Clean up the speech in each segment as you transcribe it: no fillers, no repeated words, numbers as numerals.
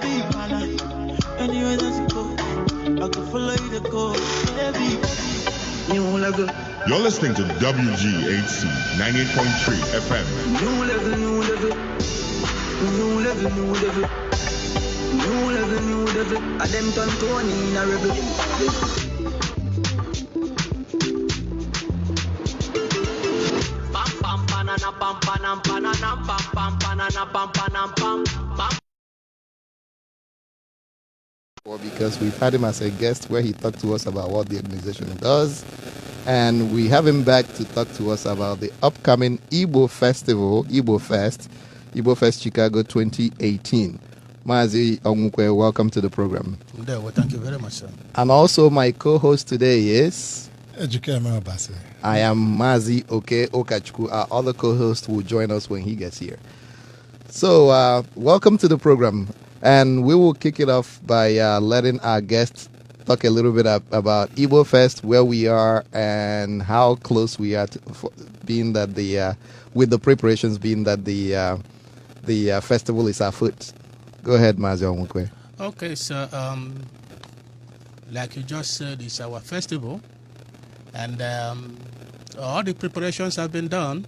Anywhere that you go, I can follow you to go. New level. You're listening to WGHC 98.3 FM. New level, new level. New level, new level. New level, new level. I them turn Tony in a rebel. Pam pam banana pam panam banana pam pam banana pam panam pam pam. Because we've had him as a guest where he talked to us about what the organization does, and we have him back to talk to us about the upcoming Igbo Festival, IgboFest Chicago 2018. Mazi Onwukwe, welcome to the program. Well, thank you very much, sir. And also my co-host today is... Ejike. I am Mazi Oke Okachukwu. Our other co-host will join us when he gets here. So, welcome to the program. And we will kick it off by letting our guests talk a little bit about IgboFest, where we are, and how close we are to being that with the preparations being that the festival is afoot. Go ahead, Mazi Onwukwe. Okay, so like you just said, it's our festival, and all the preparations have been done,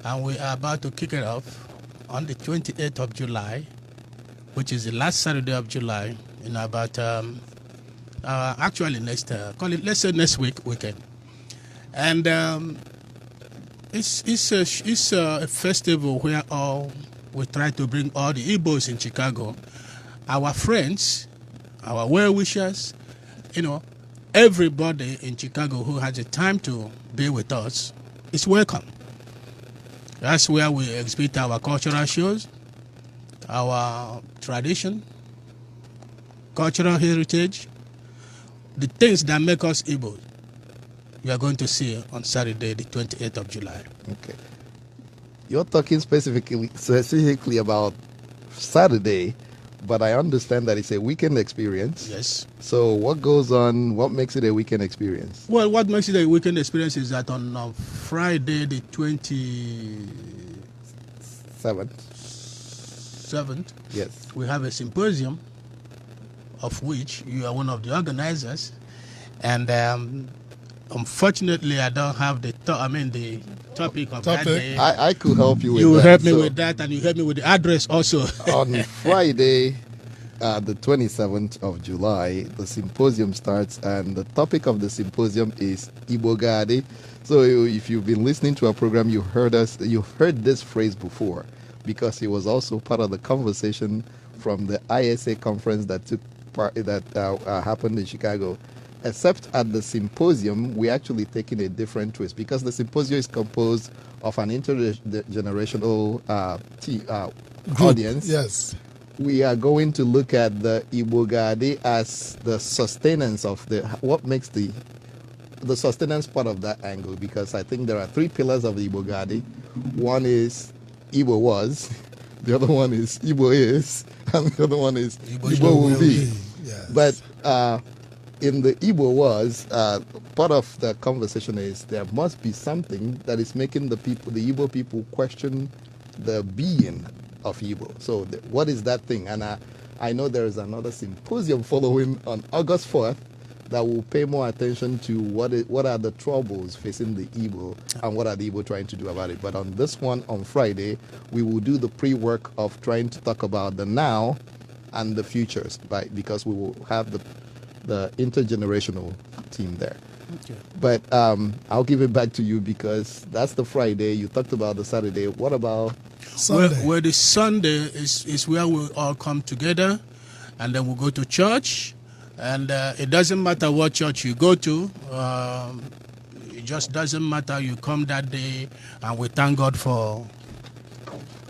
and we are about to kick it off on the 28th of July. Which is the last Saturday of July, in about actually next let's say next weekend, and it's a festival where we try to bring all the Igbos in Chicago, our friends, our well-wishers, everybody in Chicago who has the time to be with us is welcome. That's where we exhibit our cultural shows, our tradition, cultural heritage, the things that make us Igbo. You are going to see on Saturday, the 28th of July. Okay. You're talking specifically about Saturday, but I understand that it's a weekend experience. Yes. So what goes on, what makes it a weekend experience? Well, what makes it a weekend experience is that on Friday, the 27th, yes, we have a symposium of which you are one of the organizers, and unfortunately I don't have the topic of that day. I could help you with that. You help me with that, and you help me with the address also. On Friday, the 27th of July, the symposium starts, and the topic of the symposium is Igbogade. So if you've been listening to our program, you've heard this phrase before, because it was also part of the conversation from the ISA conference that happened in Chicago. Except at the symposium, we're actually taking a different twist, because the symposium is composed of an intergenerational audience. Yes. We are going to look at the Igbogade as the sustenance of what makes the sustenance part of that angle, because I think there are three pillars of the Igbogade. One is Igbo was, the other one is Igbo is, and the other one is Igbo will be. Yes. But in the Igbo was, part of the conversation is there must be something that is making the Igbo people question the being of Igbo. So what is that thing? And I know there is another symposium following on August 4th that will pay more attention to what are the troubles facing the Igbo and what are the Igbo trying to do about it. But on this one, on Friday, we will do the pre-work of trying to talk about the now and the futures, because we will have the intergenerational team there. Okay. But I'll give it back to you, because that's the Friday. You talked about the Saturday. What about Sunday? Well, the Sunday is where we all come together, and then we go to church. And it doesn't matter what church you go to. It just doesn't matter. You come that day, and we thank God for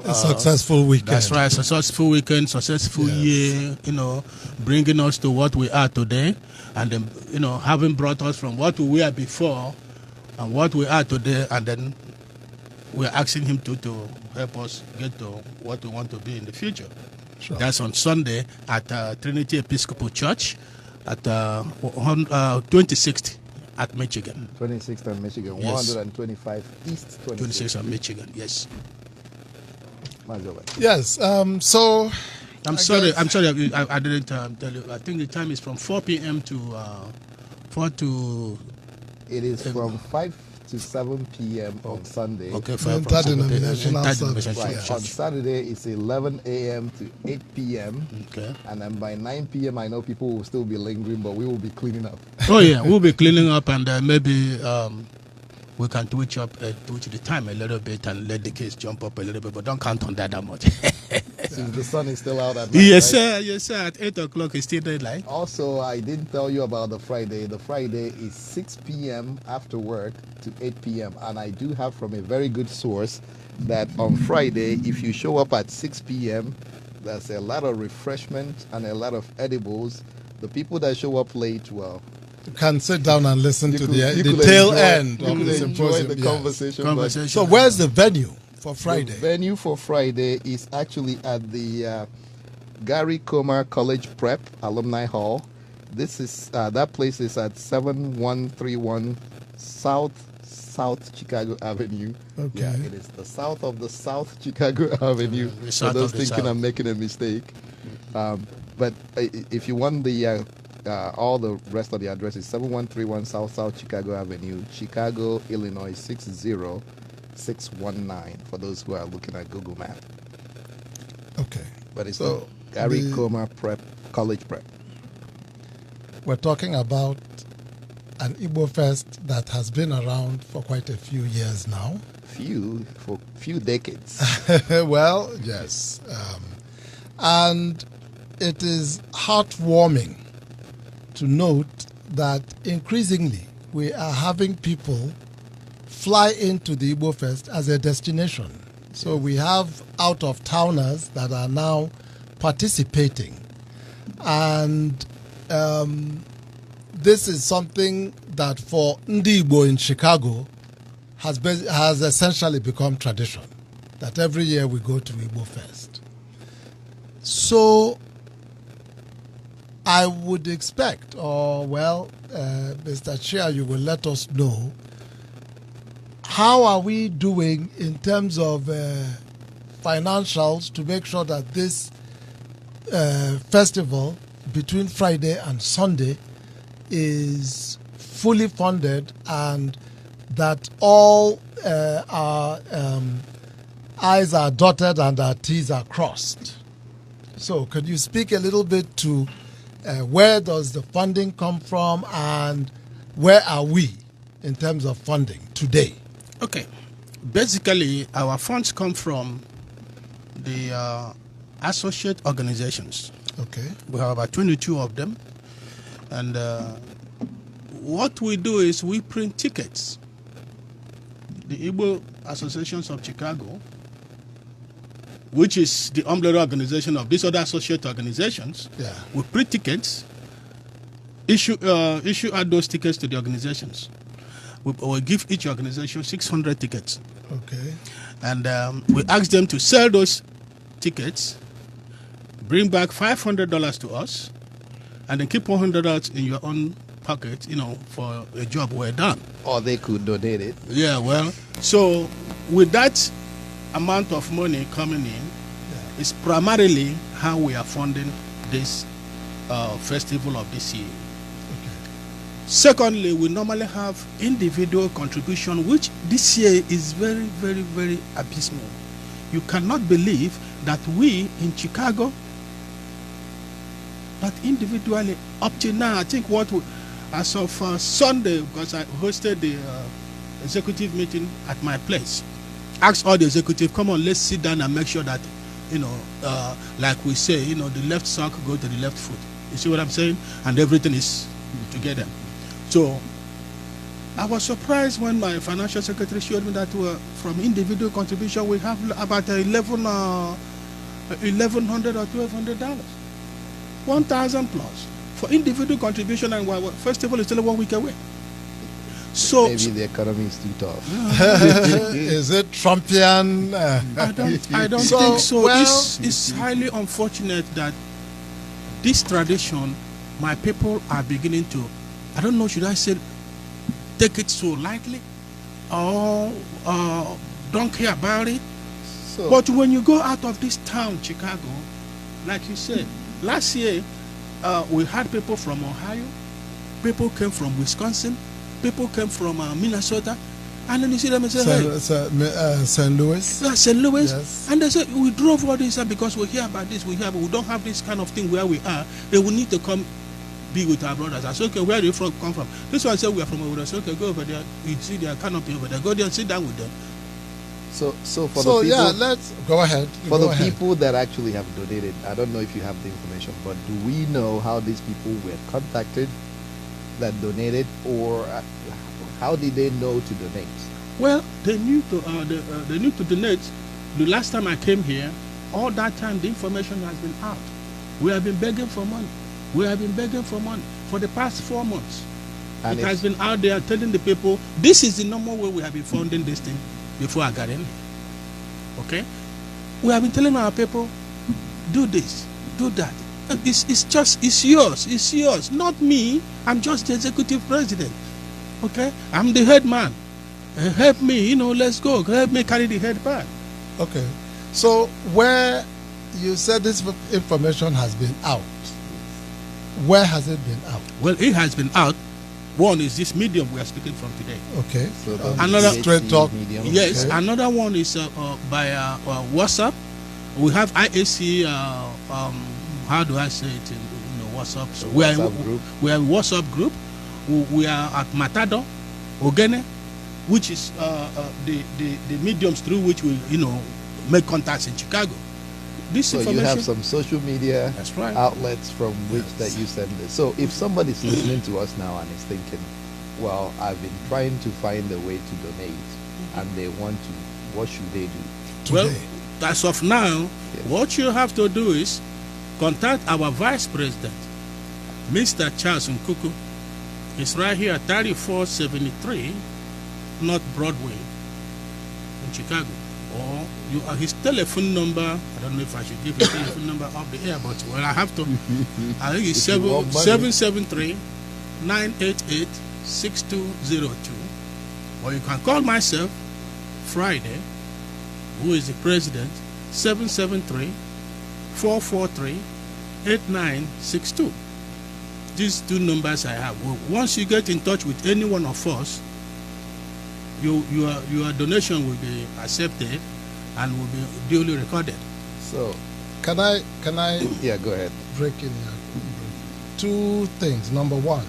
a successful weekend. That's right, successful weekend, successful year, bringing us to what we are today. And then, having brought us from what we were before and what we are today, and then we're asking him to help us get to what we want to be in the future. Sure. That's on Sunday at Trinity Episcopal Church at 26th at Michigan. 26th and Michigan, Yes. 125 East 26th and Michigan, yes. Yes. So I'm sorry. I didn't tell you. I think the time is from 4 p.m. to 4 to. It is from 5 to 7 p.m. on Sunday. Okay, Interdenominational Interdenominational Right. church. On Saturday, it's 11 a.m. to 8 p.m. Okay. And then by 9 p.m., I know people will still be lingering, but we will be cleaning up. Oh yeah, we'll be cleaning up, and maybe we can twitch the time a little bit and let the kids jump up a little bit, but don't count on that much. Since the sun is still out at night. Yes, right? sir. Yes, sir. At 8 o'clock, it's still daylight. Also, I didn't tell you about the Friday. The Friday is 6 p.m. after work to 8 p.m. And I do have from a very good source that on Friday, if you show up at 6 p.m., there's a lot of refreshment and a lot of edibles. The people that show up late, well, You can sit down and listen to the could tail enjoy- end You of could the enjoy symposium. the yes. conversation. So where's the venue for Friday? The venue for Friday is actually at the Gary Comer College Prep Alumni Hall. This is that place is at 7131 South Chicago Avenue. Okay. Yeah, it is the south of the South Chicago Avenue. The For south those of the thinking south. I'm making a mistake. But if you want the all the rest of the address is 7131 South Chicago Avenue, Chicago, Illinois 60619. For those who are looking at Google Map. Okay. But it's So, the Gary the- Comer Prep College Prep. We're talking about an IgboFest that has been around for quite a few years now. For few decades. Well, yes. And it is heartwarming to note that increasingly we are having people fly into the IgboFest as a destination. So we have out-of-towners that are now participating. And this is something that for Ndi Igbo in Chicago has essentially become tradition, that every year we go to IgboFest. So I would expect, Mr. Chair, you will let us know, how are we doing in terms of financials to make sure that this festival between Friday and Sunday is fully funded and that all our I's are dotted and our T's are crossed? So could you speak a little bit to where does the funding come from and where are we in terms of funding today? Okay. Basically, our funds come from the associate organizations. Okay. We have about 22 of them. And what we do is we print tickets. The Igbo Associations of Chicago, which is the umbrella organization of these other associate organizations, Yeah. we print tickets, issue out those tickets to the organizations. We give each organization 600 tickets. Okay. And we ask them to sell those tickets, bring back $500 to us, and then keep $100 in your own pocket, for a job well done. Or they could donate it. Yeah, well, so with that amount of money coming in, is primarily how we are funding this festival of this year. Secondly, we normally have individual contribution, which this year is very, very, very abysmal. You cannot believe that we in Chicago, that individually, up to now, I think as of Sunday, because I hosted the executive meeting at my place, asked all the executive, come on, let's sit down and make sure that, like we say, the left sock go to the left foot. You see what I'm saying? And everything is together. So I was surprised when my financial secretary showed me that from individual contribution we have about $1,100 or $1,200, $1,000 plus for individual contribution, and our festival is still 1 week away. So Maybe the economy is too tough. Is it Trumpian? I don't So, think so. well- It's highly unfortunate that this tradition, my people are beginning to, I don't know, should I say, take it so lightly or don't care about it. So, But when you go out of this town, Chicago, like you said, last year we had people from Ohio, people came from Wisconsin, people came from Minnesota, and then you see them and say, hey, St. Louis. yeah, St. Louis, Yes. and they say we drove all this because we hear about this, we don't have this kind of thing where we are. They will need to come be with our brothers. I said, okay, where do you come from? This one said we are from over there. I said, okay, go over there. You see their canopy over there. Go there and sit down with them. So for So the people, yeah, let's go ahead. for Go the ahead. people that actually have donated, I don't know if you have the information, but do we know how these people were contacted that donated, or how did they know to donate? Well, they need to donate. The last time I came here, all that time the information has been out. We have been begging for money. We have been begging for money for the past 4 months. And It has been out there telling the people this is the normal way we have been funding this thing before I got in. Okay, we have been telling our people, do this, do that. It's yours, not me. I'm just the executive president. Okay, I'm the head man. Help me, let's go. Help me carry the head bag. Okay. So where you said this information has been out, where has it been out? Well, it has been out. One is this medium we are speaking from today. Okay. So the Another DHC straight talk. medium. Yes, Okay. another one is by WhatsApp. We have IAC. How do I say it in WhatsApp? So we are WhatsApp group. We are in WhatsApp group. We are at Matado, Ogene, which is the mediums through which we make contacts in Chicago. This So you information. have some social media That's right. outlets from which that you send it. So if somebody's listening to us now and is thinking, well, I've been trying to find a way to donate, and they want to, what should they do? Well, Today. as of now, Yes. what you have to do is contact our vice president, Mr. Charles Nkuku. He's right here at 3473 North Broadway in Chicago. Or his telephone number, I don't know if I should give his telephone number off the air, but well, I have to. I think it's If you want money. 773 988 6202. Or you can call myself, Friday, who is the president, 773 443 8962. These two numbers I have. Well, once you get in touch with any one of us, your donation will be accepted and will be duly recorded. So, Can I yeah, go ahead. break in here? Two things. Number one,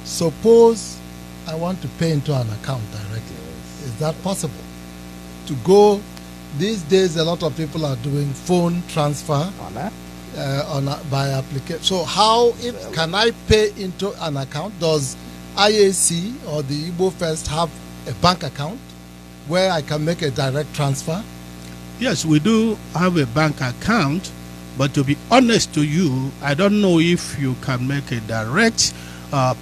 suppose I want to pay into an account directly. Is that possible? To go, these days a lot of people are doing phone transfer On that? by application. So how can I pay into an account? Does IAC or the IgboFest have a bank account where I can make a direct transfer? Yes, we do have a bank account, but to be honest to you, I don't know if you can make a direct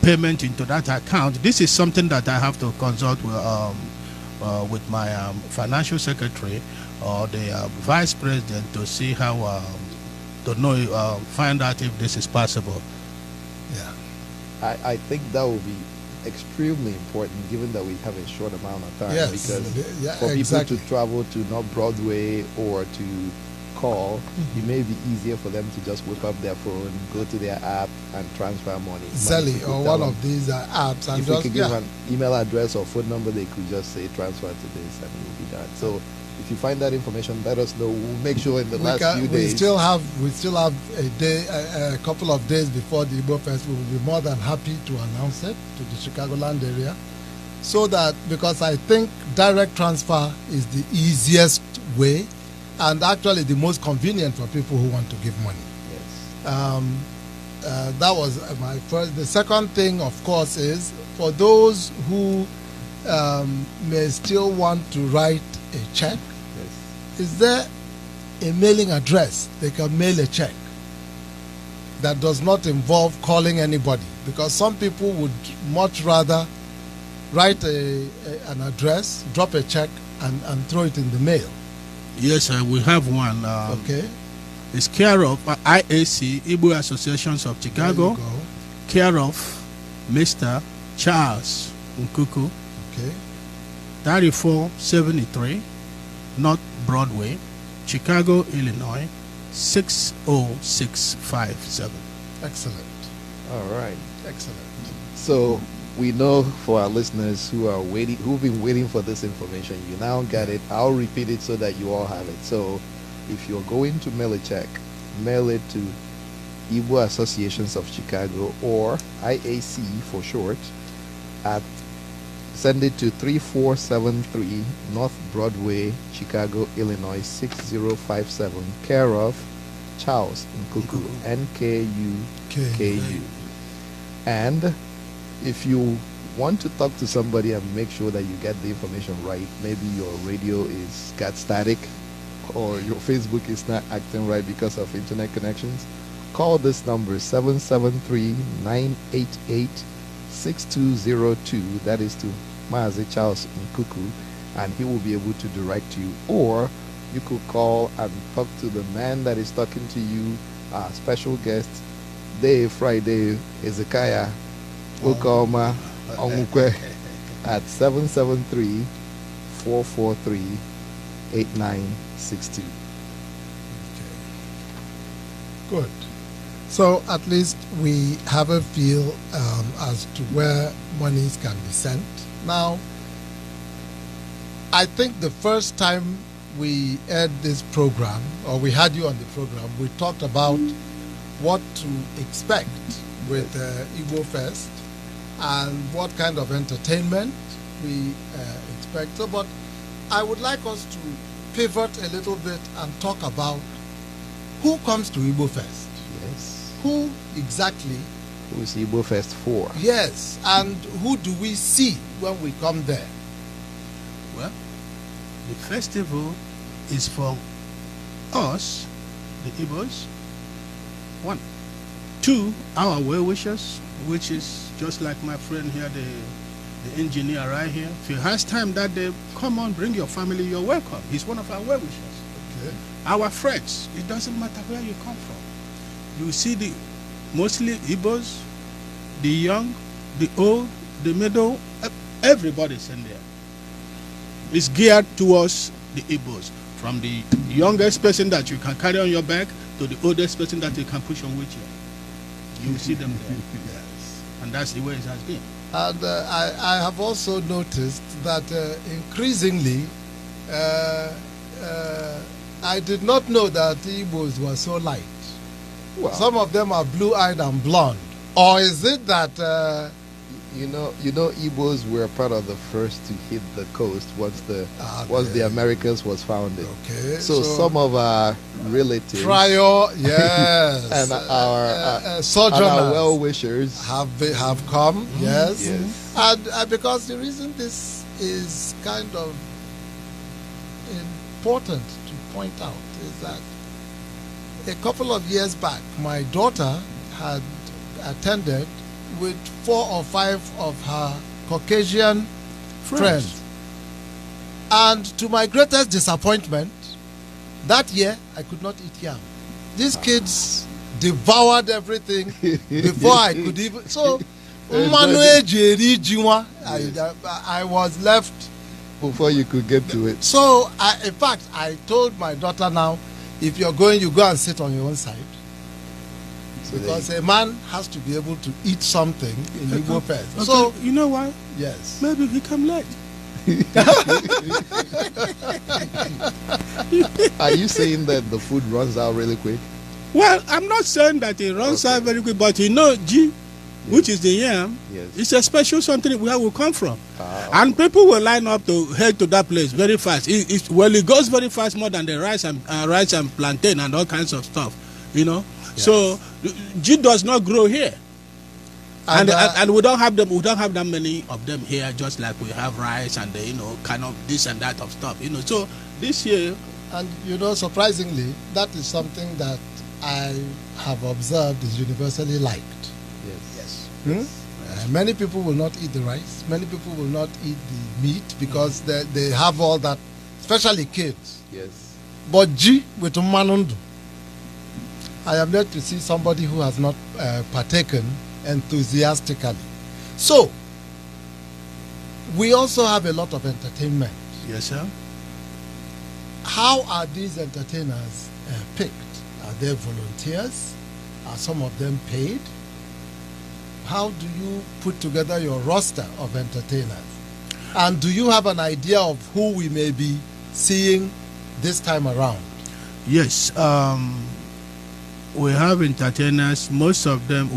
payment into that account. This is something that I have to consult with my financial secretary or the vice president to see how find out if this is possible. Yeah. I think that will be extremely important, given that we have a short amount of time. Yes. Because Yeah, for exactly. people to travel to North Broadway or to call, it may be easier for them to just whip up their phone, go to their app, and transfer money. Zelly We could or tell one them, of these apps, and if we just could give an email address or phone number, they could just say transfer to this, and it will be done. So if you find that information, let us know. We'll make sure in the last few we days. still have a couple of days before the IgboFest. We will be more than happy to announce it to the Chicagoland area, so that, because I think direct transfer is the easiest way and actually the most convenient for people who want to give money. Yes. That was my first. The second thing, of course, is for those who may still want to write a check. Yes. Is there a mailing address they can mail a check that does not involve calling anybody? Because some people would much rather write an address, drop a check, and throw it in the mail. Yes, we have one. Okay. It's care of IAC, Igbo Associations of Chicago, There you go. care of Mr. Charles Nkuku, Okay. 3473 North Broadway, Chicago, Illinois, 60657. Excellent. All right. Excellent. So we know for our listeners who are waiting, who've been waiting for this information, you now get it. I'll repeat it so that you all have it. So if you're going to mail a check, mail it to Igbo Associations of Chicago, or IAC for short, send it to 3473 North Broadway, Chicago, Illinois 6057, care of Charles Nkuku, NKUKU. And if you want to talk to somebody and make sure that you get the information right, maybe your radio got static, or your Facebook is not acting right because of internet connections, call this number 773-988-6202. That is to Maazi Charles Nkuku, and he will be able to direct you. Or you could call and talk to the man that is talking to you, our special guest, Day Friday Ezekiah Ukoma Onwukwe, at 773-443-8962. Good. So at least we have a feel as to where monies can be sent. Now, I think the first time we aired this program, or we had you on the program, we talked about what to expect with IgboFest and what kind of entertainment we expect. So, but I would like us to pivot a little bit and talk about who comes to IgboFest. Yes. Who exactly? Who is IgboFest for? Yes, and who do we see when we come there? Well, the festival is for us, the Igbos. 1. 2, our well-wishers, which is just like my friend here, the engineer right here. If he has time that day, come on, bring your family, you're welcome. He's one of our well-wishers. Okay. Our friends, it doesn't matter where you come from. You see mostly Igbos, the young, the old, the middle, everybody's in there. It's geared towards the Igbos, from the youngest person that you can carry on your back to the oldest person that you can push on wheelchair. You see them there. Yes. And that's the way it has been. And I have also noticed that increasingly, I did not know that Igbos were so light. Well, some of them are blue-eyed and blonde. Or is it that... you know, Igbos were part of the first to hit the coast once the Americas was founded. Okay. So some of our relatives, prior, yes, and our sojourners, and our well-wishers have come. Yes. Yes. And because the reason this is kind of important to point out is that a couple of years back, my daughter had attended with 4 or 5 of her Caucasian friends. And to my greatest disappointment, that year I could not eat yam. These kids devoured everything before I could even. So, I was left before you could get to it. So, in fact, I told my daughter now, if you're going, you go and sit on your own side. Because a man has to be able to eat something in IgboFest. Okay, so you know what? Yes. Maybe he come late. Are you saying that the food runs out really quick? Well, I'm not saying that it runs out very quick, but G, which is the yam, it's a special something where we come from. And people will line up to head to that place very fast. It goes very fast, more than the rice and plantain and all kinds of stuff, Yes. So G does not grow here, and we don't have them. We don't have that many of them here. Just like we have rice and kind of this and that of stuff. So this year, and surprisingly, that is something that I have observed is universally liked. Yes. Yes. Many people will not eat the rice. Many people will not eat the meat because they have all that, especially kids. Yes. But G with manundu, I am yet to see somebody who has not partaken enthusiastically. So, we also have a lot of entertainment. Yes, sir. How are these entertainers picked they volunteers? Are some of them paid? How do you put together your roster of entertainers? And do you have an idea of who we may be seeing this time around? Yes, we have entertainers. Most of them,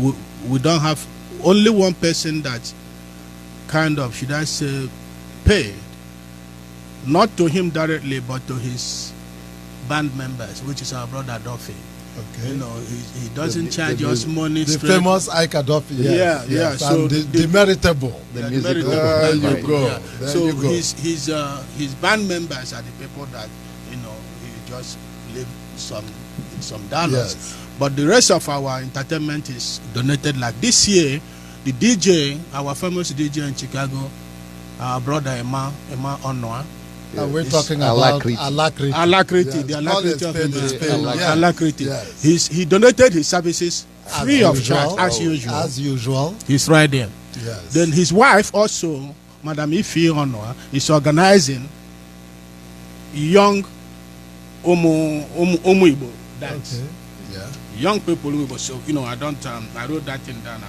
we don't have only one person that kind of, should I say, paid. Not to him directly, but to his band members, which is our brother Duffy. Okay. You know, he doesn't charge us money The straight. famous Ike Duffy. Yes, Yeah. yes. So and the Meritable. The music. There you Right. go. Yeah. There So you go. his band members are the people that, you know, he just leave some dollars. Yes. But the rest of our entertainment is donated. Like this year, the DJ, our famous DJ in Chicago, our brother Emma Onwa. And we're It's talking about Alacrity. Alacrity. Alacrity, Yes. the Call Alacrity it of spade a Ibadan. spade. Yes. Alacrity. Yes. He donated his services free of charge, as usual. As usual. He's right there. Yes. Then his wife also, Madam Ifi Onwa, is organizing young Igbo dance. Okay. Yeah. Young people who Igbo. So, you know, I wrote that thing down. I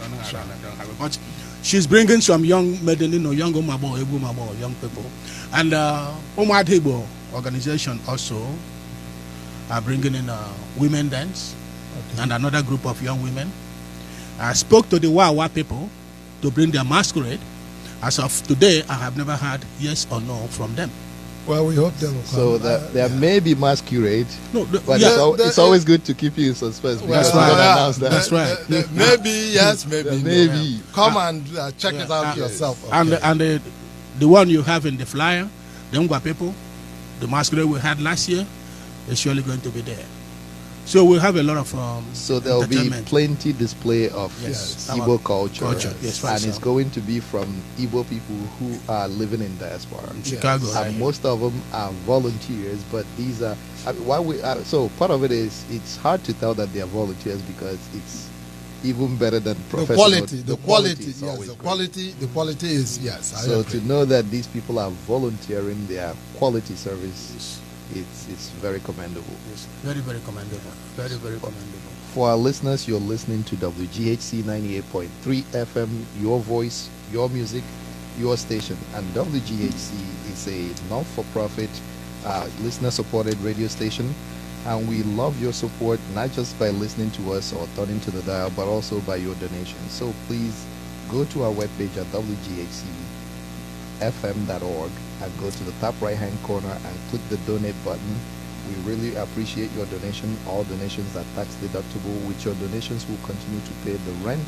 don't have it. But she's bringing some young maiden, you know, young Igbo, young people. And Omad Igbo organization also are bringing in women dance and another group of young women. I spoke to the Wawa people to bring their masquerade. As of today, I have never had yes or no from them. Well, we hope they will come. So there may be masquerade, No, but yeah, it's always good to keep you in suspense. Because That's right. we don't announce that. That's right. Maybe yes, maybe no. Maybe. Come and check it out yourself. Okay. And the one you have in the flyer, the Ngwa people, the masquerade we had last year, is surely going to be there. So we have a lot of So there will be entertainment. plenty display of Yes. Igbo culture, Yes, right, and it's so. going to be from Igbo people who are living in diaspora. in Chicago. And right here. most of them are volunteers, but these are so part of it is it's hard to tell that they are volunteers because it's even better than The professional. quality, is yes, always the great. quality is yes. I So agree. to know that these people are volunteering their quality service, it's very commendable. Yes, very, very commendable. Very, very commendable. For our listeners, you're listening to WGHC 98.3 FM, your voice, your music, your station. And WGHC is a non-for-profit, listener-supported radio station. And we love your support, not just by listening to us or turning to the dial, but also by your donations. So please go to our webpage at WGHCFM.org and go to the top right-hand corner and click the donate button. We really appreciate your donation. All donations are tax deductible. With your donations, we'll continue to pay the rent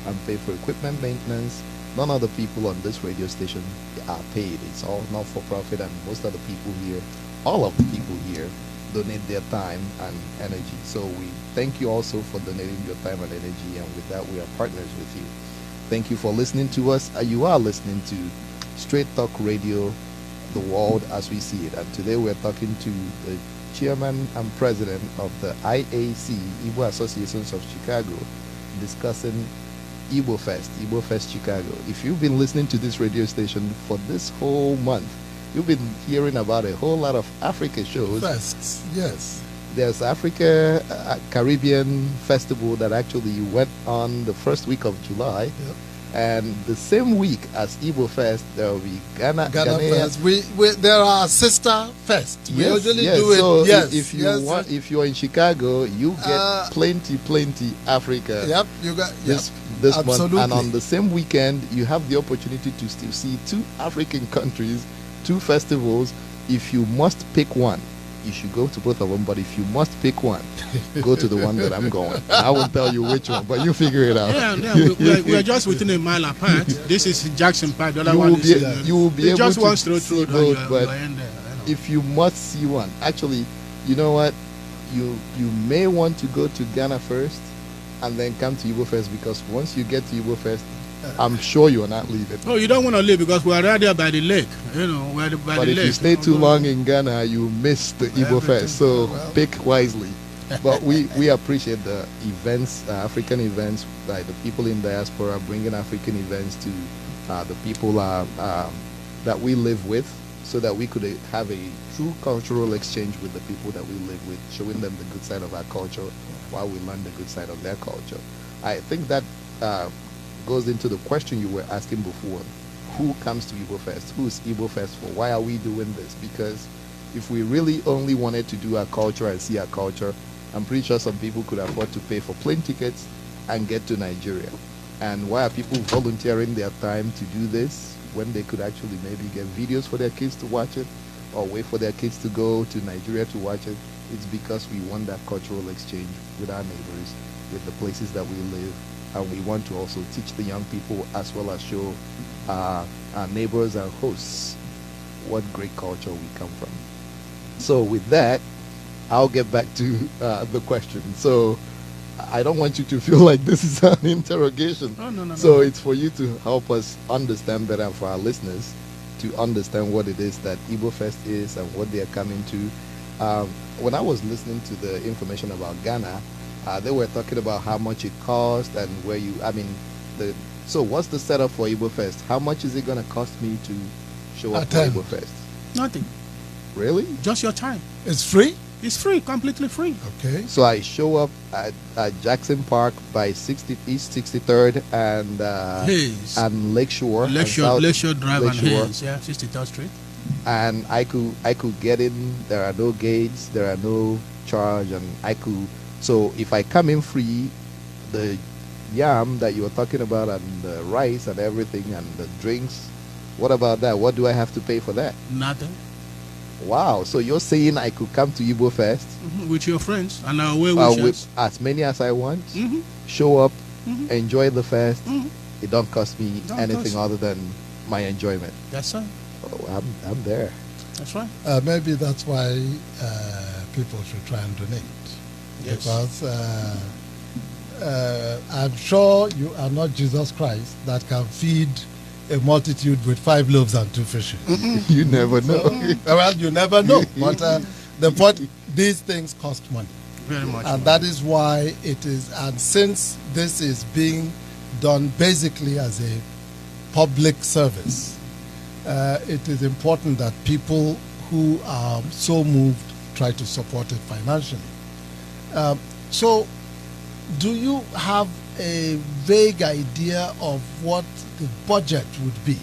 and pay for equipment maintenance. None of the people on this radio station are paid. It's all not for profit, and most of the people here, all of the people here, donate their time and energy. So we thank you also for donating your time and energy, and with that, we are partners with you. Thank you for listening to us. You are listening to Straight Talk Radio, the world as we see it. And today we're talking to the chairman and president of the IAC, Igbo Associations of Chicago, discussing IgboFest Chicago. If you've been listening to this radio station for this whole month, you've been hearing about a whole lot of Africa shows. Fests, yes. There's Africa Caribbean Festival that actually went on the first week of July. Yep. And the same week as IgboFest, there will be Ghana Ghanaian. Fest. There are sister fest. We Yes, usually yes. do it. So yes. if you yes. want, if you're in Chicago, you get plenty Africa. Yep. You got This month, Absolutely. and on the same weekend, you have the opportunity to still see two African countries, two festivals. If you must pick one, you should go to both of them. But if you must pick one, go to the one that I'm going. I won't tell you which one, but you figure it out. Yeah, we are just within a mile apart. This is Jackson Park. The other You one will is be, you will be able just to one straight see road. both, but you're in there. I know. if you must see one, actually, you know what? You may want to go to Ghana first and then come to IgboFest, because once you get to IgboFest, I'm sure you're not leaving. Oh, you don't want to leave because we are right there by the lake. You know, we're by But the if lake. you stay too long in Ghana, you miss the IgboFest. So pick wisely. But we appreciate the events, African events, like the people in diaspora bringing African events to the people that we live with. so that we could have a true cultural exchange with the people that we live with, showing them the good side of our culture while we learn the good side of their culture. I think that goes into the question you were asking before. Who comes to IgboFest? Who is IgboFest for? Why are we doing this? Because if we really only wanted to do our culture and see our culture, I'm pretty sure some people could afford to pay for plane tickets and get to Nigeria. And why are people volunteering their time to do this when they could actually maybe get videos for their kids to watch it, or wait for their kids to go to Nigeria to watch it? It's because we want that cultural exchange with our neighbors, with the places that we live, and we want to also teach the young people as well as show our neighbors and hosts what great culture we come from. So with that, I'll get back to the question. So I don't want you to feel like this is an interrogation. No. So it's for you to help us understand better, and for our listeners to understand what it is that IgboFest is and what they are coming to. When I was listening to the information about Ghana, they were talking about how much it cost and where you, so what's the setup for IgboFest? How much is it going to cost me to show up for IgboFest? Nothing. Really? Just your time. It's free? It's free, completely free. Okay. So I show up at Jackson Park by East 63rd and Lakeshore. Lakeshore Drive and Hayes, 63rd Street. And I could get in. There are no gates. There are no charge, and I could. So if I come in free, the yam that you were talking about, and the rice and everything, and the drinks, what about that? What do I have to pay for that? Nothing. Wow. So you're saying I could come to IgboFest with your friends and our well-wishers, with as many as I want, show up, enjoy the fest. It don't cost me anything other than my enjoyment. That's right. Oh, I'm there. That's right. Maybe that's why people should try and donate. Yes. Because I'm sure you are not Jesus Christ that can feed a multitude with 5 loaves and 2 fishes. You never know. Well, you never know. But the point, these things cost money. Very much. And that is why it is, and since this is being done basically as a public service, it is important that people who are so moved try to support it financially. So, do you have a vague idea of what the budget would be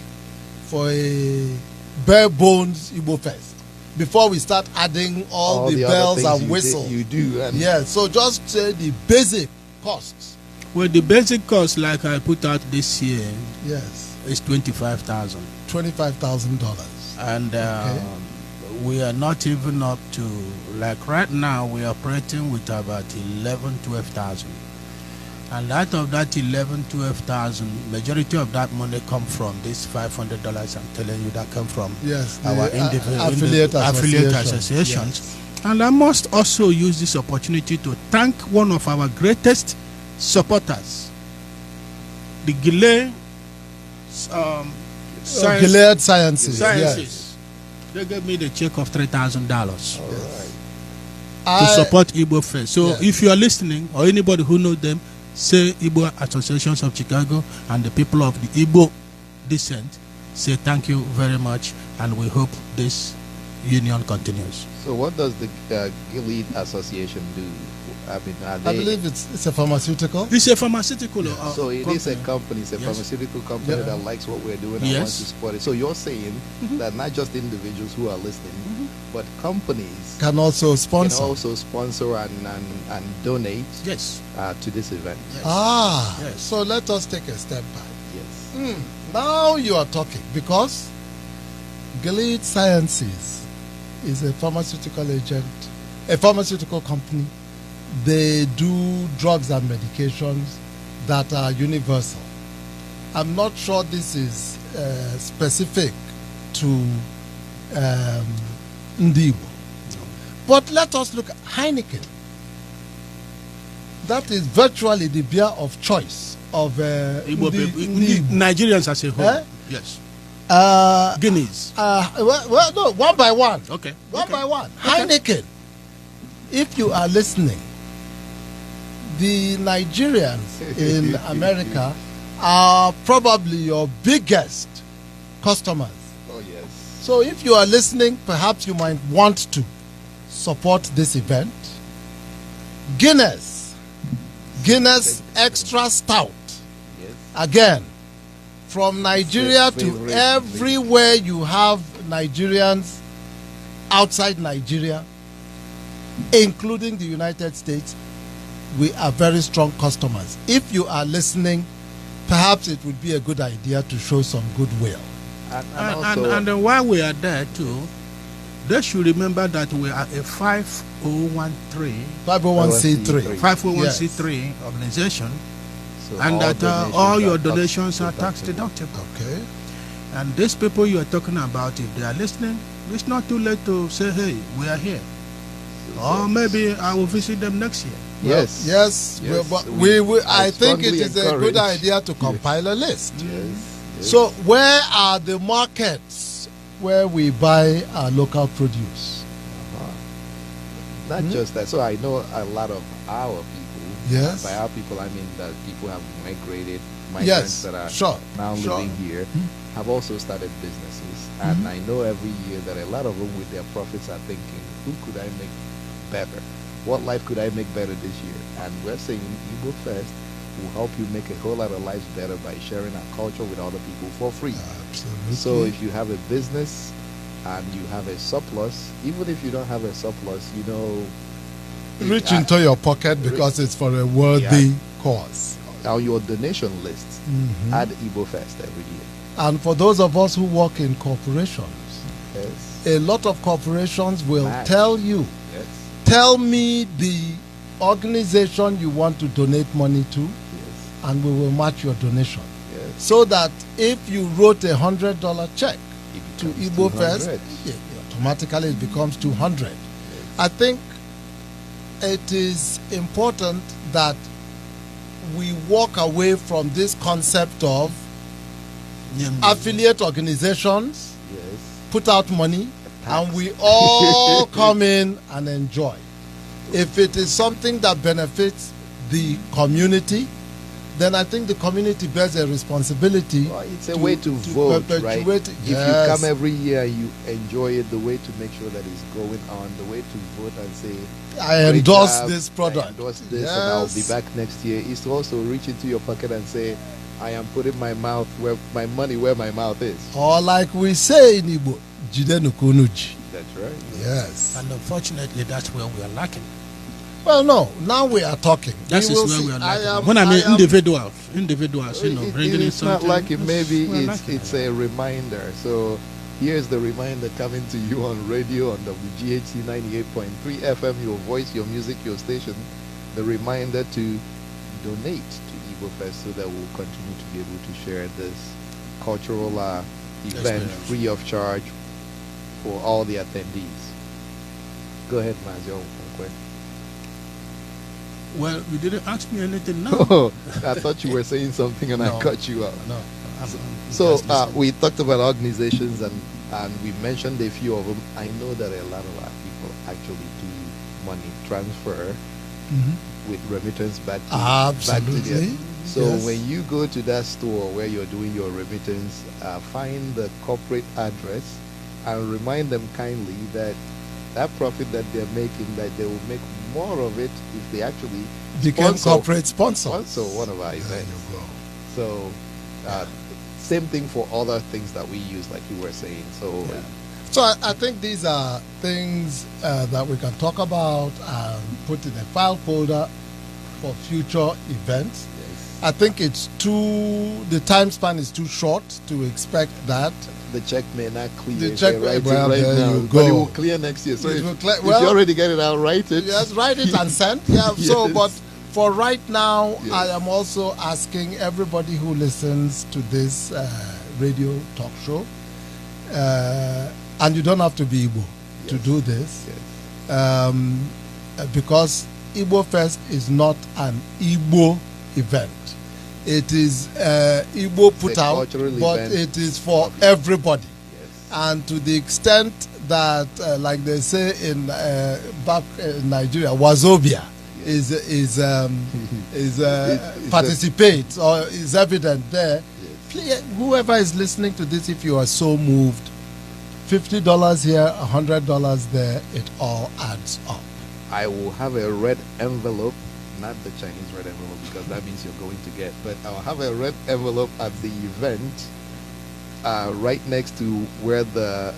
for a bare bones IgboFest before we start adding all the bells and whistles? You do. And yeah, so just say the basic costs. Well, the basic cost, like I put out this year, yes, is $25,000. $25,000. And we are not even up to, like right now, we are operating with about 12,000. And out of that 12,000, majority of that money come from this $500. I'm telling you, that come from our affiliate associations. Yes. And I must also use this opportunity to thank one of our greatest supporters, the Gilead Gilead Sciences. Yes. They gave me the check of $3,000 to support IgboFest. So if you are listening, or anybody who knows them, say Igbo Associations of Chicago and the people of the Igbo descent, say thank you very much, and we hope this union continues. So what does the Gilead Association do? I mean, I believe it's a pharmaceutical. It's a pharmaceutical. So it is a company, it's a pharmaceutical company that likes what we're doing and wants to support it. So you're saying that not just individuals who are listening, but companies can also sponsor. And donate to this event. Yes. So let us take a step back. Yes. Now you are talking, because Gilead Sciences is a pharmaceutical agent, a pharmaceutical company. They do drugs and medications that are universal. I'm not sure this is specific to Ndibo. But let us look at Heineken. That is virtually the beer of choice of Nigerians as a whole. Yes. Guineas. Well, no, one by one. Okay. One by one. Heineken. If you are listening, the Nigerians in America are probably your biggest customers. Oh, yes. So if you are listening, perhaps you might want to support this event. Guinness Extra Stout. Yes. Again, from Nigeria to Favorite everywhere you have Nigerians outside Nigeria, including the United States, we are very strong customers. If you are listening, perhaps it would be a good idea to show some goodwill. And while we are there too, they should remember that we are a 5013 501c3. 501c3 organization, So and that donations all your are tax donations are tax deductible. Okay. And these people you are talking about, if they are listening, it's not too late to say, hey, we are here. Or maybe I will visit them next year. Yes. Yes. Yes, But I I think it strongly is a good encourage. idea to compile a list. Yes. So where are the markets where we buy our local produce? Not just that. So I know a lot of our people. Yes. By our people, I mean that people have migrated, Yes, migrants that are sure, now sure. living here, have also started businesses. And I know every year that a lot of them with their profits are thinking, who could I make better? What life could I make better this year? And we're saying IgboFest will help you make a whole lot of lives better by sharing our culture with other people for free. Absolutely. So if you have a business and you have a surplus, even if you don't have a surplus, you know, reach into your pocket because it's for a worthy cause. on your donation list, add IgboFest every year. And for those of us who work in corporations, Yes. a lot of corporations will Match. tell you, Yes. tell me the organization you want to donate money to, Yes. and we will match your donation. Yes. So that if you wrote $100 check It to becomes IgboFest, 200. automatically it becomes 200. I think it is important that we walk away from this concept of affiliate organizations Yes. put out money and we all come in and enjoy. If it is something that benefits the community, then I think the community bears a responsibility. Well, it's a way to vote, right? perpetuate- If you Yes. come every year and you enjoy it, the way to make sure that it's going on, the way to vote and say, I "Great endorse job, this product. I endorse this, and I'll be Yes. back next year," is to also reach into your pocket and say, "I am putting my money where my mouth is." Or like we say in Igbo, jide nukunuji. That's right. Yes. And unfortunately, that's where we are lacking. Well, no. Now we are talking. That is will where see. we are lacking. am- When I mean am- individuals, you know, It- bringing in it's not something. like it. Maybe we're it's lacking. a reminder. So here's the reminder coming to you on radio on WGHC 98.3 FM. Your voice, your music, your station. The reminder to donate to IgboFest so that we'll continue to be able to share this cultural event Experience. free of charge for all the attendees. Go ahead, Mazio. Well, you didn't ask me anything now. Oh, I thought you were saying something and No. I cut you out. No. I'm So just listening. we talked about organizations and we mentioned a few of them. I know that a lot of our people actually do money transfer with remittance back to Absolutely. them. So Yes. when you go to that store where you're doing your remittance, find the corporate address and remind them kindly that that profit that they're making, that they will make more of it if they actually Became corporate sponsors. sponsor one of our There events. you go. So, same thing for other things that we use, like you were saying. So, So I think these are things that we can talk about and put in a file folder for future events. I think the time span is too short to expect that. the check may not clear. The if check they may- write well, it right there now, you but it go. will clear next year. So It if, will clear- if well- you already get it out, write it. Yes, write it and send. Yeah. So, Yes. but for right now, Yes. I am also asking everybody who listens to this radio talk show, and you don't have to be Igbo to Yes. do this, Yes. because IgboFest is not an Igbo event. It is Igbo put a out, cultural but event it is for of Igbo. everybody. Yes. And to the extent that, like they say in back in Nigeria, Wazobia is It's participates or is evident there. Please, whoever is listening to this, if you are so moved, $50 here, $100 there, it all adds up. I will have a red envelope, not the Chinese red envelope because that means you're going to get, but I'll have a red envelope at the event right next to where the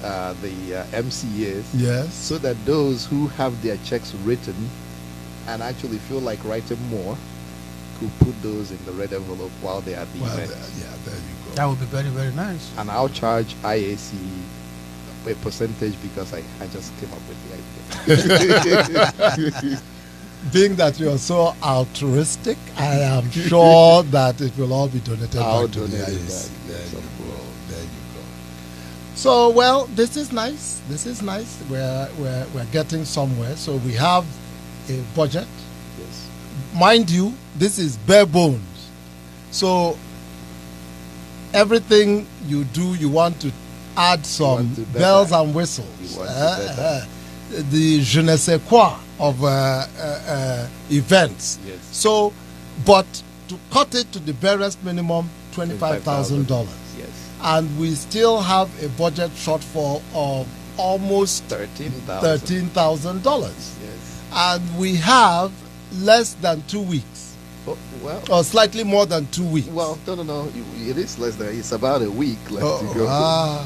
MC is. Yes. So that those who have their checks written and actually feel like writing more could put those in the red envelope while they're at the event. Yeah, there you go. That would be very, very nice. And I'll charge IAC a percentage because I just came up with the idea. Being that you're so altruistic, I am sure that it will all be donated I'll back to the donate it IAC. back. There you go. There you go. So, well, this is nice. This is nice. We're getting somewhere. So we have a budget. Yes. Mind you, this is bare bones. So everything you do, you want to add some want to better. bells and whistles. You want to better. The je ne sais quoi of events. Yes. So, but to cut it to the barest minimum, $25,000. Yes. And we still have a budget shortfall of almost $13,000. $13,000. Yes. And we have less than 2 weeks, Oh, well, or slightly more than 2 weeks. no. It is less than. It's about a week left to go.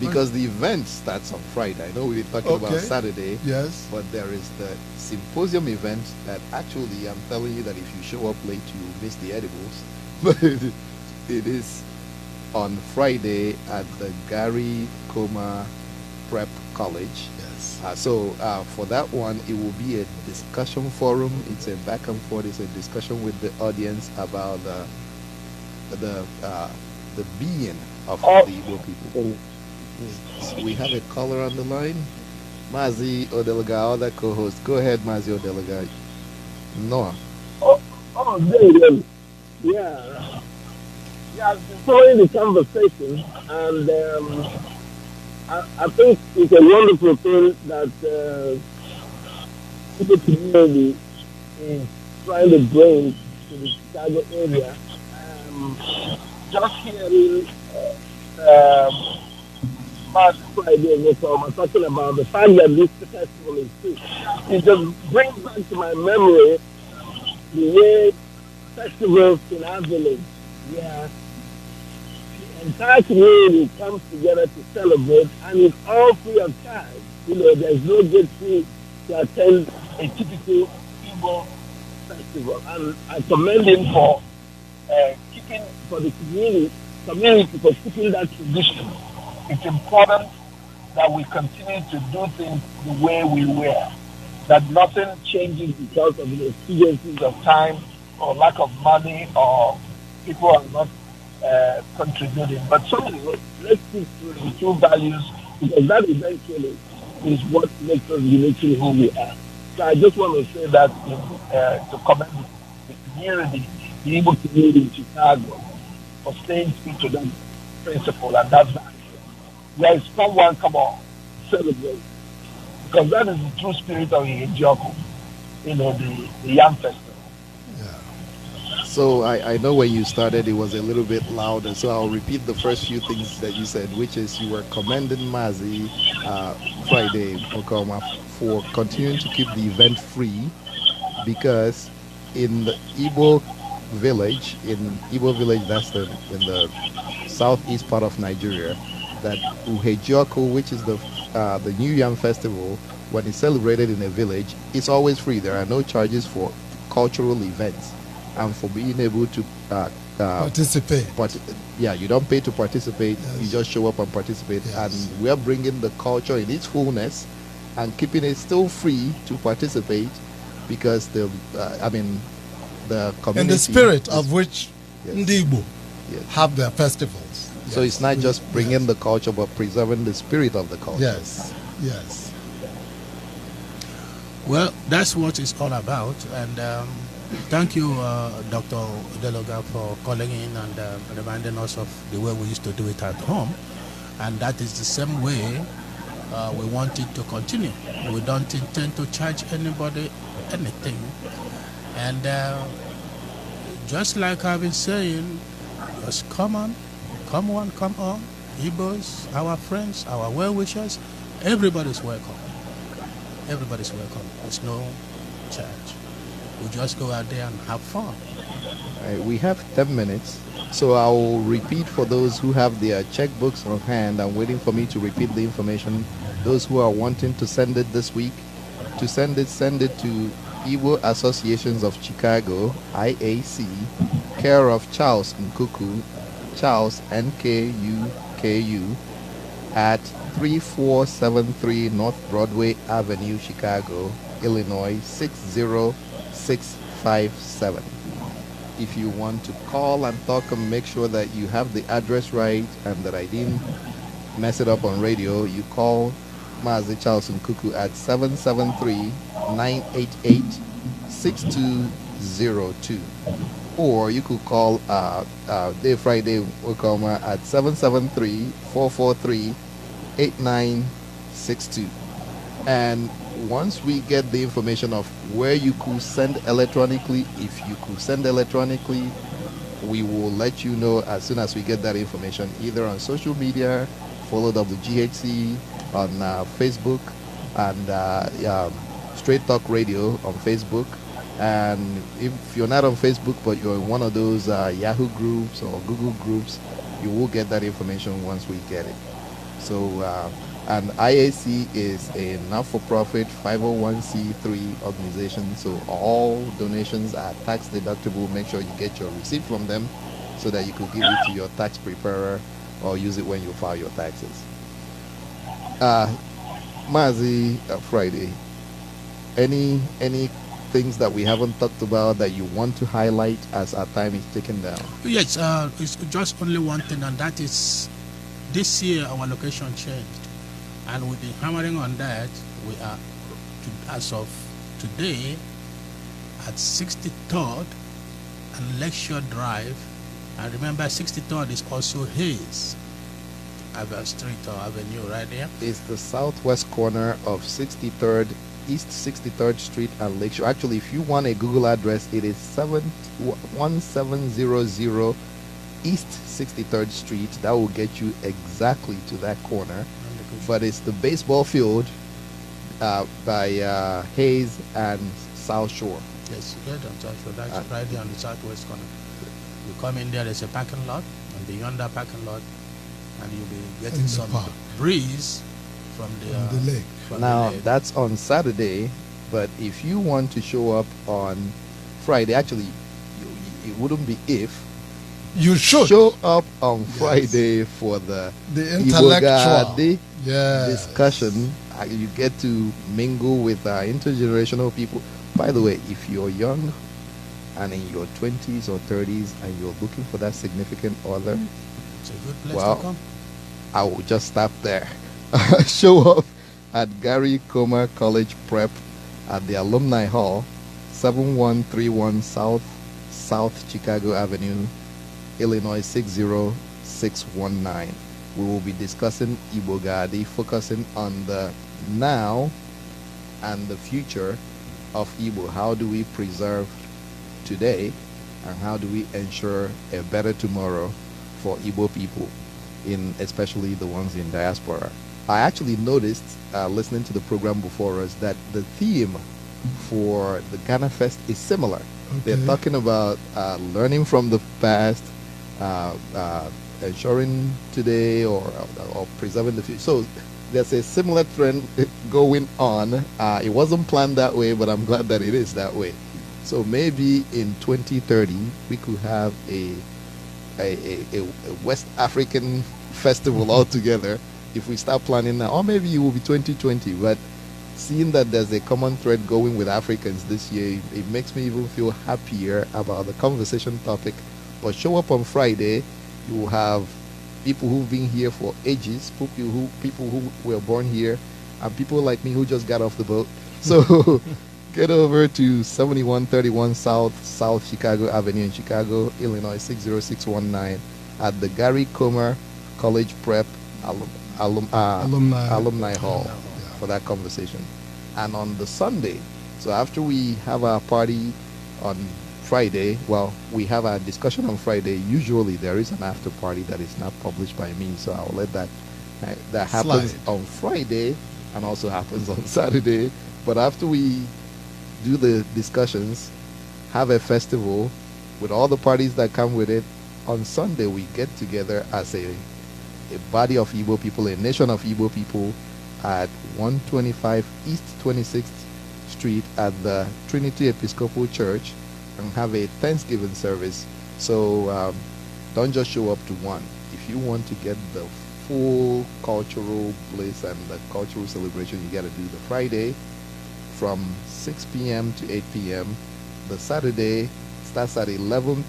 Because the event starts on Friday. I know we've been talking about Saturday. Yes. But there is the symposium event that actually I'm telling you that if you show up late, you miss the edibles. But it is on Friday at the Gary Coma Prep College. Yes. So for that one, it will be a discussion forum. It's a back and forth. It's a discussion with the audience about the being of the Igbo people. So we have a caller on the line, Mazi Odelega, other co-host. Go ahead, Mazi Odelega. Noah. There you go. Yeah. Yeah, I've been following the conversation, and I think it's a wonderful thing that the community is trying to bring to the Chicago area. Just hearing last Friday, I'm talking about the fact that this festival is free. It just brings back to my memory the way festivals in our village, where the entire community comes together to celebrate, and it's all free of charge. There's no gate fee to attend a typical Igbo festival. And I commend him for the community for keeping that tradition. It's important that we continue to do things the way we were, that nothing changes because of the exigencies of time or lack of money or people are not contributing. But somehow, let's stick to the true values, because that eventually is what makes us uniquely who we are. So I just want to say that to commend the community, the Igbo community in Chicago, for staying true to that principle and that value. There is someone, come on, celebrate. Because that is the true spirit of Ijeoku, the Yam Festival. Yeah. So I know when you started, it was a little bit louder. So I'll repeat the first few things that you said, which is you were commending Mazi Friday Okoma for continuing to keep the event free, because in the Igbo village, that's in the southeast part of Nigeria, that Uhejioko, which is the New Yam Festival, when it's celebrated in a village, it's always free. There are no charges for cultural events and for being able to participate. You don't pay to participate. Yes. You just show up and participate. Yes. And we are bringing the culture in its fullness and keeping it still free to participate, because the community, in the spirit of which Yes. Ndibo Yes. have their festivals. So it's not just bringing the culture, but preserving the spirit of the culture. Yes, yes. Well, that's what it's all about. And thank you, Dr. Deloga, for calling in and reminding us of the way we used to do it at home. And that is the same way we want it to continue. We don't intend to charge anybody anything. And just like I've been saying, just come on, Igbos, our friends, our well-wishers, everybody's welcome. Everybody's welcome. There's no charge. We just go out there and have fun. We have 10 minutes, so I'll repeat for those who have their checkbooks on hand and waiting for me to repeat the information. Those who are wanting to send it this week, to send it to Igbo Associations of Chicago, IAC, care of Charles Nkuku, Charles NKUKU, at 3473 North Broadway Avenue, Chicago, Illinois 60657. If you want to call and talk and make sure that you have the address right and that I didn't mess it up on radio, you call Mazi Charles Nkuku at 773-988-6202. Or you could call Day Friday Wakoma at 773-443-8962. And once we get the information of where you could send electronically, if you could send electronically, we will let you know as soon as we get that information, either on social media, follow WGHC on Facebook, and Straight Talk Radio on Facebook. And if you're not on Facebook but you're in one of those Yahoo groups or Google groups, you will get that information once we get it. So and IAC is a not-for-profit 501c3 organization, so all donations are tax deductible. Make sure you get your receipt from them so that you could give it to your tax preparer or use it when you file your taxes. Mazi, Friday, any things that we haven't talked about that you want to highlight as our time is taken down? Yes, it's just only one thing, and that is this year our location changed, and we've been hammering on that. We are, as of today, at 63rd and Lakeshore Drive, and remember 63rd is also Hayes Street or Avenue right there. It's the southwest corner of 63rd, East 63rd Street and Lakeshore. Actually, if you want a Google address, it is 1700 East 63rd Street. That will get you exactly to that corner. But it's the baseball field by Hayes and South Shore. Yes, right on South Shore. That's right there on the southwest corner. You come in there, there's a parking lot, and beyond that parking lot, and you'll be getting some breeze from the lake. Now, that's on Saturday, but if you want to show up on Friday, actually, it wouldn't be if. You should show up on Friday for the intellectual discussion. You get to mingle with intergenerational people. By the way, if you're young and in your 20s or 30s and you're looking for that significant other, it's a good place to come. I will just stop there. Show up at Gary Comer College Prep at the Alumni Hall, 7131 South Chicago Avenue, Illinois 60619. We will be discussing Igbo Gadi, focusing on the now and the future of Igbo. How do we preserve today, and how do we ensure a better tomorrow for Igbo people, especially the ones in diaspora? I actually noticed, listening to the program before us, that the theme for the Ghana Fest is similar. Okay. They're talking about learning from the past, ensuring today, or preserving the future. So there's a similar trend going on. It wasn't planned that way, but I'm glad that it is that way. So maybe in 2030 we could have a West African festival altogether if we start planning now. Or maybe it will be 2020. But seeing that there's a common thread going with Africans this year, it makes me even feel happier about the conversation topic. But show up on Friday. You will have people who've been here for ages, people who were born here, and people like me who just got off the boat. So get over to 7131 South Chicago Avenue in Chicago, Illinois 60619 at the Gary Comer College Prep Alumni Hall for that conversation. And on the Sunday, so after we have our party on Friday, well, we have a discussion on Friday. Usually there is an after party that is not published by me, so I'll let that happens Slide. on Friday and also happens on Saturday. But after we do the discussions, have a festival with all the parties that come with it, on Sunday we get together as a body of Igbo people, a nation of Igbo people, at 125 East 26th Street at the Trinity Episcopal Church, and have a Thanksgiving service. So don't just show up to one. If you want to get the full cultural bliss and the cultural celebration, you got to do the Friday from 6 p.m. to 8 p.m. The Saturday starts at 11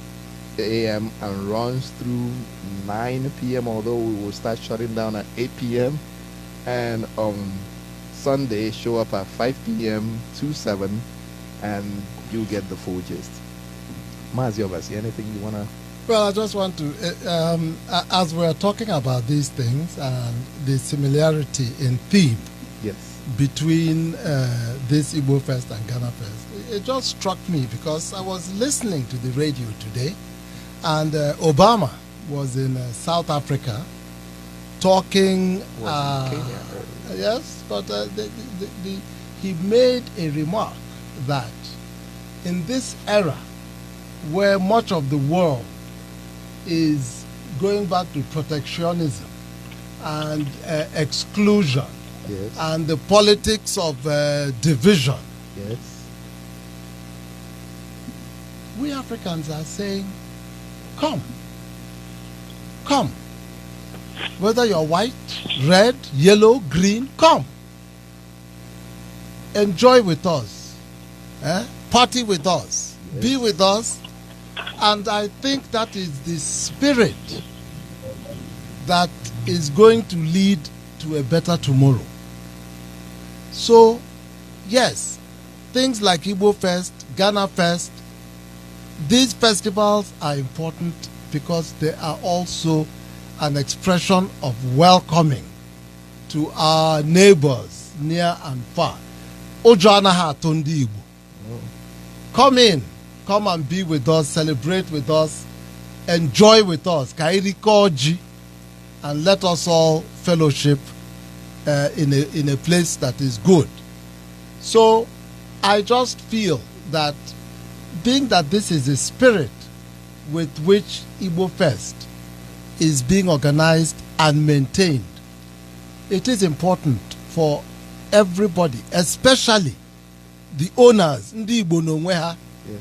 a.m. and runs through 9 p.m., although we will start shutting down at 8 p.m. And on Sunday, show up at 5 p.m. to 7, and you'll get the full gist. Mazi Obasi, anything you want to? Well, I just want to, as we're talking about these things and the similarity in theme Yes. between this IgboFest and GhanaFest, it just struck me because I was listening to the radio today, and Obama was in South Africa talking. Was in Kenya earlier. Yes, but he made a remark that in this era where much of the world is going back to protectionism and exclusion, Yes. and the politics of division, Yes. we Africans are saying, come. Come. Whether you're white, red, yellow, green, come. Enjoy with us. Party with us. Yes. Be with us. And I think that is the spirit that is going to lead to a better tomorrow. So, yes, things like IgboFest, GhanaFest, these festivals are important because they are also an expression of welcoming to our neighbors near and far. Ojo anaghị atụ ndị Igbo. Come in, come and be with us, celebrate with us, enjoy with us. Ka anyị rikọọ ji, and let us all fellowship in a place that is good. So I just feel that being that this is the spirit with which IgboFest is being organized and maintained, it is important for everybody, especially the owners, ndị Igbo n'onwe ha, Yes.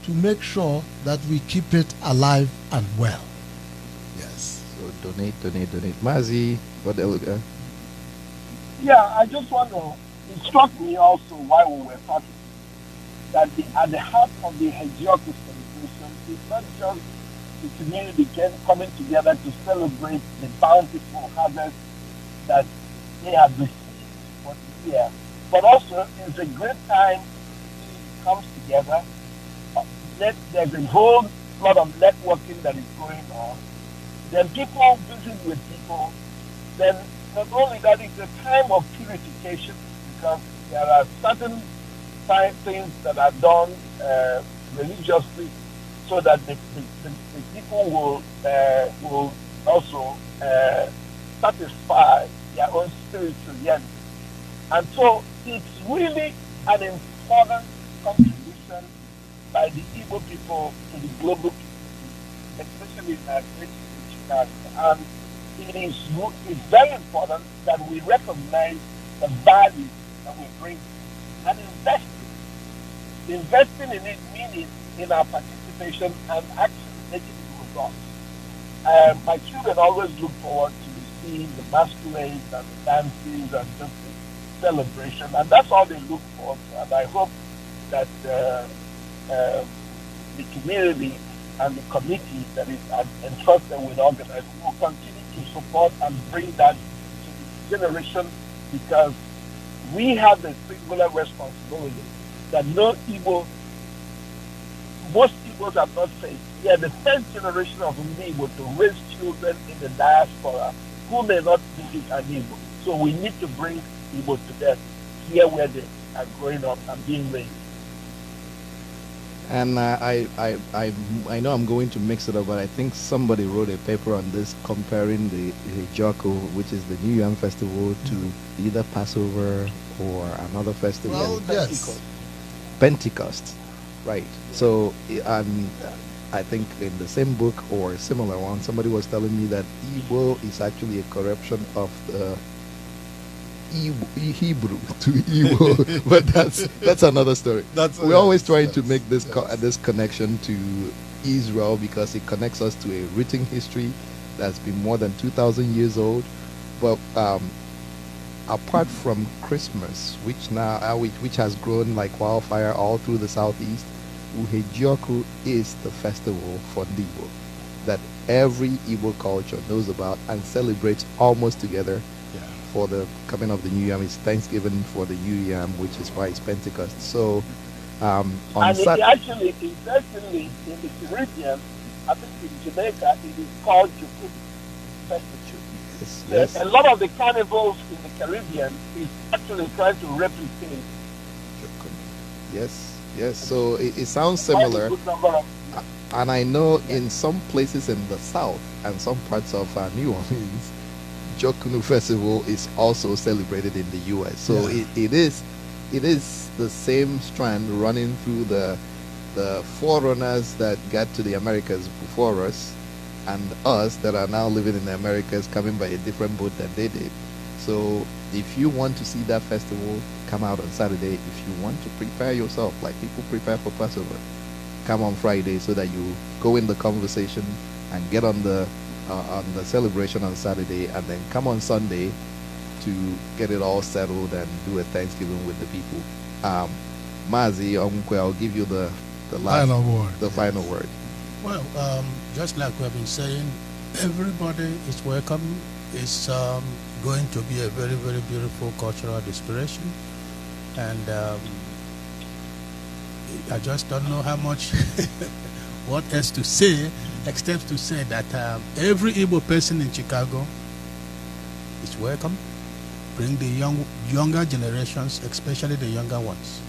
to make sure that we keep it alive and well. Yes. So donate. Mazi, what else? Yeah, I just want to, it struck me also while we were talking that at the heart of the Hejioku celebration is not just the community coming together to celebrate the bountiful harvest that they have received for the year, but also it's a great time it comes together. There's a whole lot of networking that is going on. Then people visit with people. Then not only that, it's a time of purification because there are certain things that are done religiously so that the people will also satisfy their own spiritual yearning. And so it's really an important contribution by the Igbo people to the global community, especially in our great Chicago. And it's very important that we recognize the value that we bring and invest in it. Investing in it meaning in our participation and actually making it results. My children always look forward to seeing the masquerades and the dances and just the celebration, and that's all they look for. And I hope that the community and the committee that is entrusted with organizing will continue to support and bring that to the generation, because we have the singular responsibility that most Igbos have not faced. We are the first generation of Igbo to raise children in the diaspora who may not be an Igbo. So we need to bring Igbo to them here where they are growing up and being raised. And I know I'm going to mix it up, but I think somebody wrote a paper on this comparing the Joko, which is the New Yam Festival, to either Passover or another festival. Well, yes. Pentecost, right? So, I think in the same book or a similar one, somebody was telling me that Igbo is actually a corruption of the Hebrew to Igbo, but that's another story. We're always trying to make this this connection to Israel because it connects us to a written history that's been more than 2,000 years old. But apart from Christmas, which has grown like wildfire all through the southeast, Uhejoku is the festival for Igbo that every Igbo culture knows about and celebrates almost together. For the coming of the New Yam, it's Thanksgiving for the New Yam, which is why it's Pentecost. So, and actually, interestingly, in the Caribbean, I think in Jamaica, it is called Juku Festival. Yes. A lot of the carnivals in the Caribbean is actually trying to replicate. Yes. So it sounds similar. And I know in some places in the south and some parts of New Orleans, Jokunu Festival is also celebrated in the U.S. So it is the same strand running through the forerunners that got to the Americas before us, and us that are now living in the Americas coming by a different boat than they did. So if you want to see that festival, come out on Saturday. If you want to prepare yourself, like people prepare for Passover, come on Friday so that you go in the conversation and get on the celebration on Saturday, and then come on Sunday to get it all settled and do a Thanksgiving with the people. Mazi Omunkwe, I'll give you the final word. Well, just like we have been saying, everybody is welcome. It's going to be a very, very beautiful cultural inspiration, and I just don't know how much what else to say, except to say that every Igbo person in Chicago is welcome. Bring the younger generations, especially the younger ones,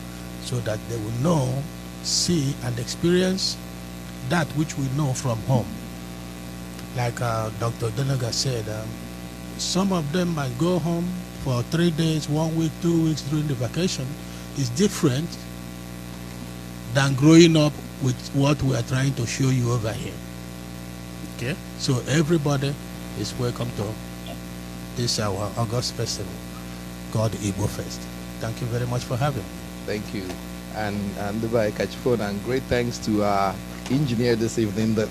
so that they will know, see, and experience that which we know from home. Like Dr. Denaga said, some of them might go home for 3 days, 1 week, 2 weeks during the vacation. Is different than growing up with what we are trying to show you over here. Okay, so everybody is welcome to this our August festival called IgboFest. Thank you very much for having me. Thank you, and Dubai Kachifon, and great thanks to our engineer this evening, the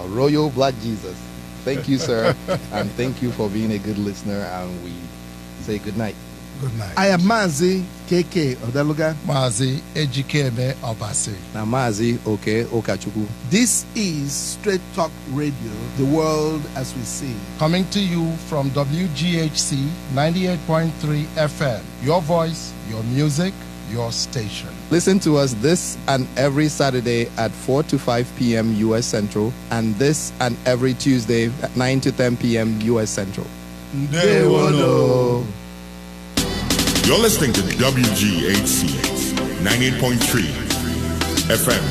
Royal Black Jesus. Thank you, sir, and thank you for being a good listener. And we say good night. Good night. I am Mazi KK Odeluga. Mazi Ejikeme Obasi. Now, Mazi Okachuku. This is Straight Talk Radio, the world as we see. Coming to you from WGHC 98.3 FM. Your voice, your music, your station. Listen to us this and every Saturday at 4 to 5 p.m. U.S. Central, and this and every Tuesday at 9 to 10 p.m. U.S. Central. Ndewono. You're listening to WGHC 98.3 FM.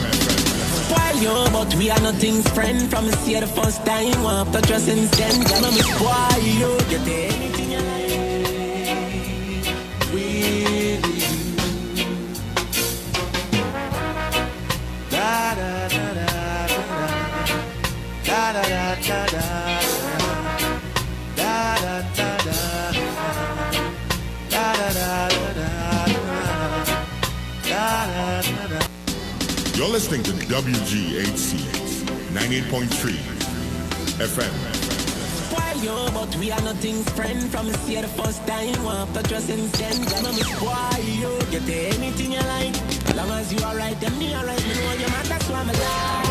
While you, but we are nothing's friend from the see the first time. Want to trust in them, gonna miss why you get anything you like. With you. Da da da da da da da da da da da da da. You're listening to WGHC 98.3 FM. While you, but we are nothing's friend from the see the first time. Want to trust in them, gonna miss why you get anything you like. As long as you are right, then me alright. Me know you're mad, that's why I'm alive.